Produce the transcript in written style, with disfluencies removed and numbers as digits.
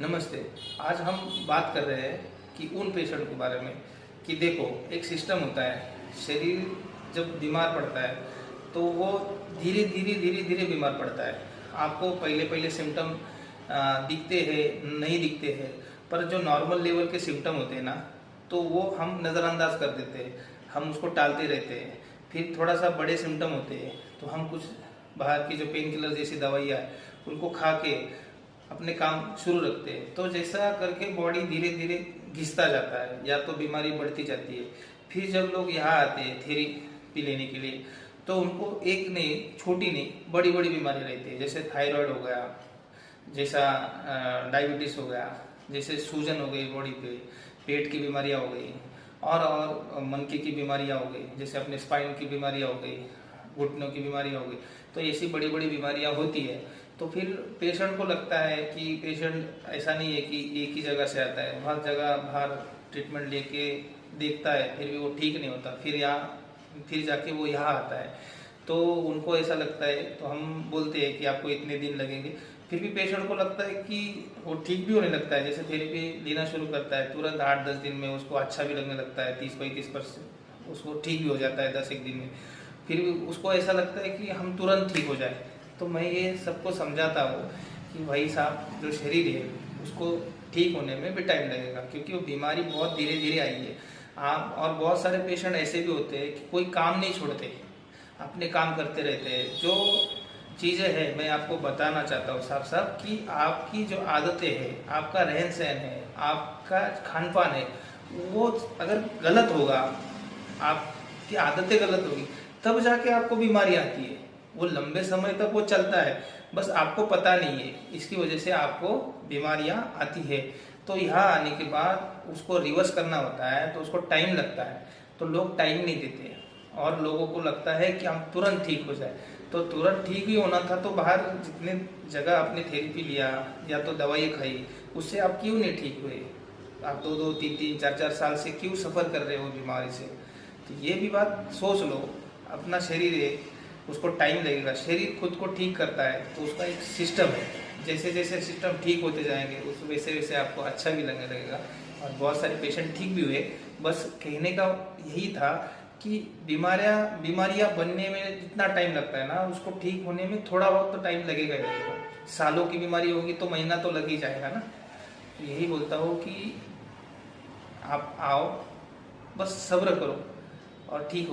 नमस्ते। आज हम बात कर रहे हैं कि उन पेशेंट के बारे में कि देखो, एक सिस्टम होता है। शरीर जब बीमार पड़ता है तो वो धीरे धीरे धीरे धीरे बीमार पड़ता है। आपको पहले पहले सिम्टम दिखते हैं, नहीं दिखते हैं, पर जो नॉर्मल लेवल के सिम्टम होते हैं ना, तो वो हम नज़रअंदाज कर देते हैं, हम उसको टालते रहते हैं। फिर थोड़ा सा बड़े सिम्टम होते हैं तो हम कुछ बाहर की जो पेन किलर जैसी दवाइयाँ है उनको खा के अपने काम शुरू रखते हैं। तो जैसा करके बॉडी धीरे धीरे घिसता जाता है या तो बीमारी बढ़ती जाती है। फिर जब लोग यहाँ आते हैं थेरेपी लेने के लिए, तो उनको एक नहीं, छोटी नहीं, बड़ी बड़ी बीमारी रहती है। जैसे थायराइड हो गया, जैसा डायबिटीज़ हो गया, जैसे सूजन हो गई बॉडी पे, पेट की बीमारियाँ हो गई, और मनके की बीमारियाँ हो गई, जैसे अपने स्पाइन की बीमारियाँ हो गई, घुटनों की बीमारियाँ हो गई। तो ऐसी बड़ी बड़ी बीमारियाँ होती है। तो फिर पेशेंट को लगता है कि पेशेंट ऐसा नहीं है कि एक ही जगह से आता है, बहुत जगह बाहर ट्रीटमेंट लेके देखता है, फिर भी वो ठीक नहीं होता। फिर जाके वो यहाँ आता है, तो उनको ऐसा लगता है। तो हम बोलते हैं कि आपको इतने दिन लगेंगे। फिर भी पेशेंट को लगता है कि वो ठीक भी होने लगता है। जैसे थेरेपी लेना शुरू करता है, तुरंत 8-10 दिन में उसको अच्छा भी लगने लगता है, 30-35% उसको ठीक भी हो जाता है 10 एक दिन में। फिर भी उसको ऐसा लगता है कि हम तुरंत ठीक हो जाए। तो मैं ये सबको समझाता हूँ कि भाई साहब, जो शरीर है उसको ठीक होने में भी टाइम लगेगा, क्योंकि वो बीमारी बहुत धीरे धीरे आई है। आप और बहुत सारे पेशेंट ऐसे भी होते हैं कि कोई काम नहीं छोड़ते, अपने काम करते रहते हैं। जो चीज़ें हैं मैं आपको बताना चाहता हूँ साफ साफ कि आपकी जो आदतें हैं, आपका रहन सहन है, आपका खान पान है, वो अगर गलत होगा, आपकी आदतें गलत होगी, तब जाके आपको बीमारी आती है। वो लंबे समय तक वो चलता है, बस आपको पता नहीं है। इसकी वजह से आपको बीमारियां आती है। तो यहाँ आने के बाद उसको रिवर्स करना होता है, तो उसको टाइम लगता है। तो लोग टाइम नहीं देते और लोगों को लगता है कि हम तुरंत ठीक हो जाए। तो तुरंत ठीक ही होना था तो बाहर जितने जगह आपने थेरेपी लिया या तो दवाई खाई, उससे आप क्यों नहीं ठीक हुए? आप 2-2, 3-3, 4-4 साल से क्यों सफ़र कर रहे हो बीमारी से? तो ये भी बात सोच लो। अपना शरीर है, उसको टाइम लगेगा। शरीर खुद को ठीक करता है, तो उसका एक सिस्टम है। जैसे जैसे सिस्टम ठीक होते जाएंगे उस वैसे वैसे आपको अच्छा भी लगने लगेगा। और बहुत सारे पेशेंट ठीक भी हुए। बस कहने का यही था कि बीमारियां बनने में जितना टाइम लगता है ना, उसको ठीक होने में थोड़ा बहुत तो टाइम लगेगा ही लगेगा। सालों की बीमारी होगी तो महीना तो लग ही जाएगा ना। तो यही बोलता हूँ कि आप आओ, बस सब्र करो और ठीक हो।